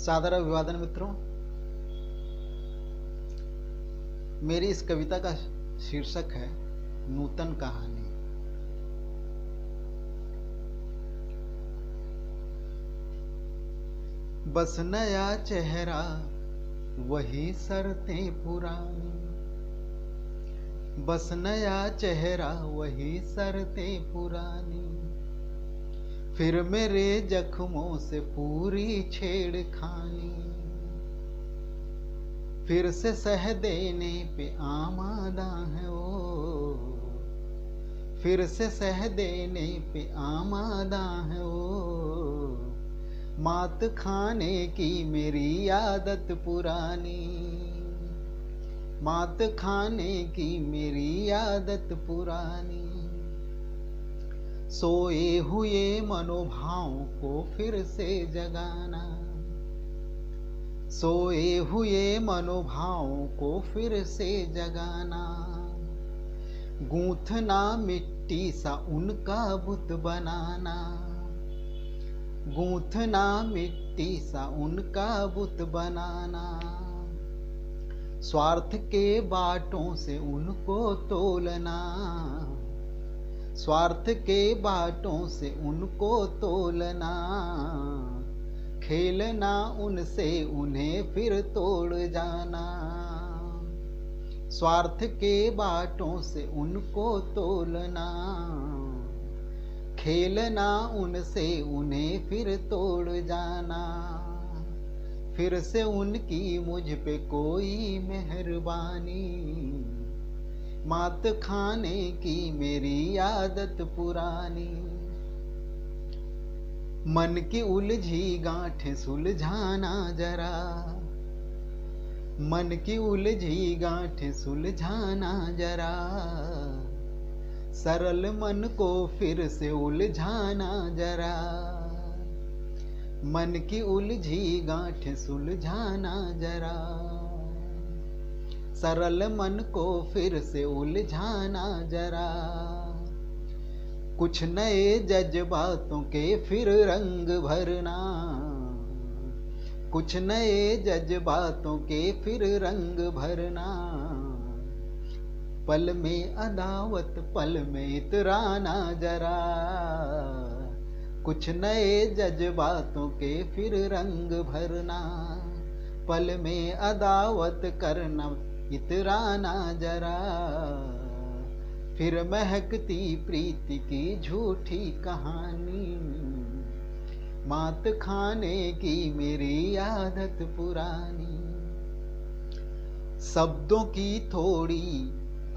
सादर अभिवादन मित्रों। मेरी इस कविता का शीर्षक है नूतन कहानी। बस नया चेहरा वही शर्तें पुरानी, बस नया चेहरा वही शर्तें पुरानी, फिर मेरे जख्मों से पूरी छेड़खानी, फिर से सह देने पे आमादा है वो, फिर से सह देने पे आमादा है वो, मात खाने की मेरी आदत पुरानी, मात खाने की मेरी आदत पुरानी, सोए हुए मनोभावों को फिर से जगाना, सोए हुए मनोभावों को फिर से जगाना, गूंथना मिट्टी सा उनका बुत बनाना, गूंथना मिट्टी सा उनका बुत बनाना, स्वार्थ के बाटों से उनको तोलना, स्वार्थ के बाटों से उनको तोलना, खेलना उनसे उन्हें फिर तोड़ जाना, स्वार्थ के बाटों से उनको तोलना, खेलना उनसे उन्हें फिर तोड़ जाना, फिर से उनकी मुझ पे कोई मेहरबानी, मात खाने की मेरी आदत पुरानी, मन की उलझी गांठें सुलझाना जरा, मन की उलझी गांठें सुलझाना जरा, सरल मन को फिर से उलझाना जरा, मन की उलझी गांठें सुलझाना जरा, सरल मन को फिर से उलझाना जरा, कुछ नए जज्बातों के फिर रंग भरना, कुछ नए जज्बातों के फिर रंग भरना, पल में अदावत पल में इतराना जरा, कुछ नए जज्बातों के फिर रंग भरना, पल में अदावत करना इतराना जरा, फिर महकती प्रीति की झूठी कहानी, मात खाने की मेरी आदत पुरानी, शब्दों की थोड़ी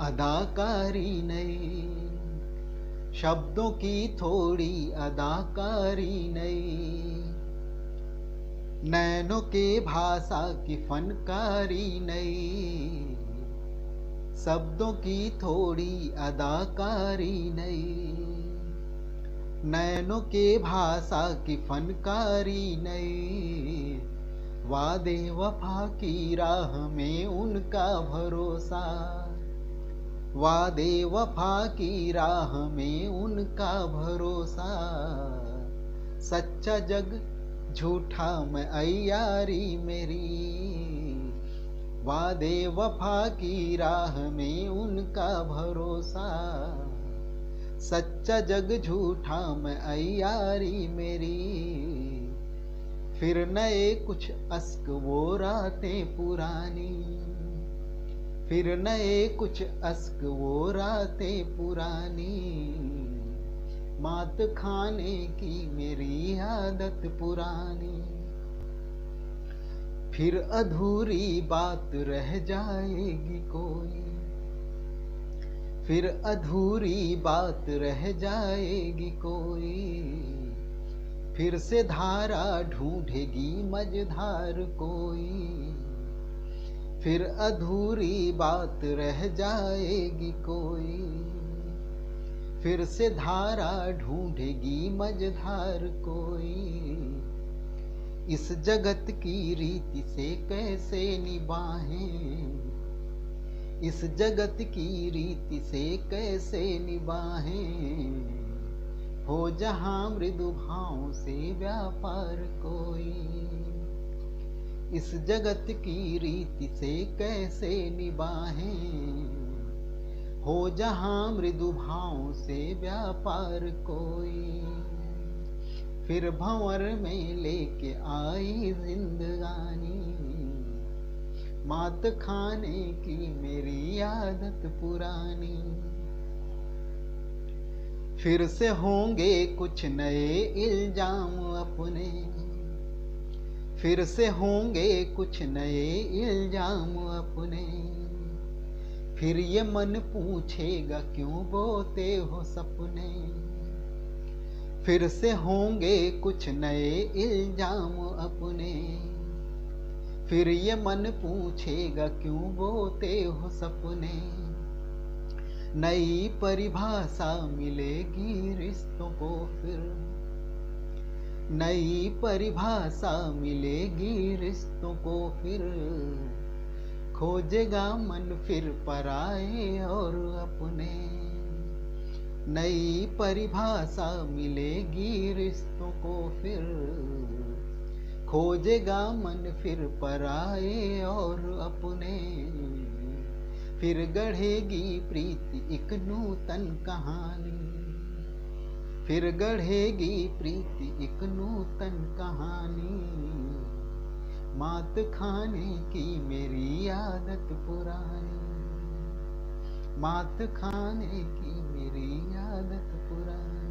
अदाकारी नई, शब्दों की थोड़ी अदाकारी नई, नैनों के भाषा की फनकारी नई, शब्दों की थोड़ी अदाकारी नई, नैनों के भाषा की फनकारी नई, वादे वफा की राह में उनका भरोसा, वादे वफा की राह में उनका भरोसा, सच्चा जग झूठा मैं अय्यारी मेरी, वादे वफा की राह में उनका भरोसा, सच्चा जग झूठा मैं अय्यारी मेरी, फिर नए कुछ अश्क वो रातें पुरानी, फिर नए कुछ अश्क वो रातें पुरानी, मात खाने की मेरी आदत पुरानी, फिर अधूरी बात रह जाएगी कोई, फिर अधूरी बात रह जाएगी कोई, फिर से धारा ढूंढेगी मझधार कोई, फिर अधूरी बात रह जाएगी कोई, फिर से धारा ढूंढेगी मझधार कोई, इस जगत की रीति से कैसे निभाएं, इस जगत की रीति से कैसे निभाएं, हो जहां मृदु भाव से व्यापार कोई, इस जगत की रीति से कैसे निभाएं, हो जहां मृदु भाव से व्यापार कोई, फिर भंवर में लेके आई जिंदगानी, मात खाने की मेरी आदत पुरानी। फिर से होंगे कुछ नए इल्जाम अपने, फिर से होंगे कुछ नए इल्जाम अपने, फिर ये मन पूछेगा क्यों बोते हो सपने। फिर से होंगे कुछ नए इल्जाम अपने, फिर ये मन पूछेगा क्यों बोते हो सपने। नई परिभाषा मिलेगी रिश्तों को फिर, नई परिभाषा मिलेगी रिश्तों को फिर, खोजेगा मन फिर पराए और अपने। नई परिभाषा मिलेगी रिश्तों को फिर, खोजेगा मन फिर पराए और अपने। फिर गढ़ेगी प्रीति एक नूतन कहानी, फिर गढ़ेगी प्रीति एक नूतन कहानी, मात खाने की मेरी आदत पुरानी, मात खाने की मेरी आदत पुरानी।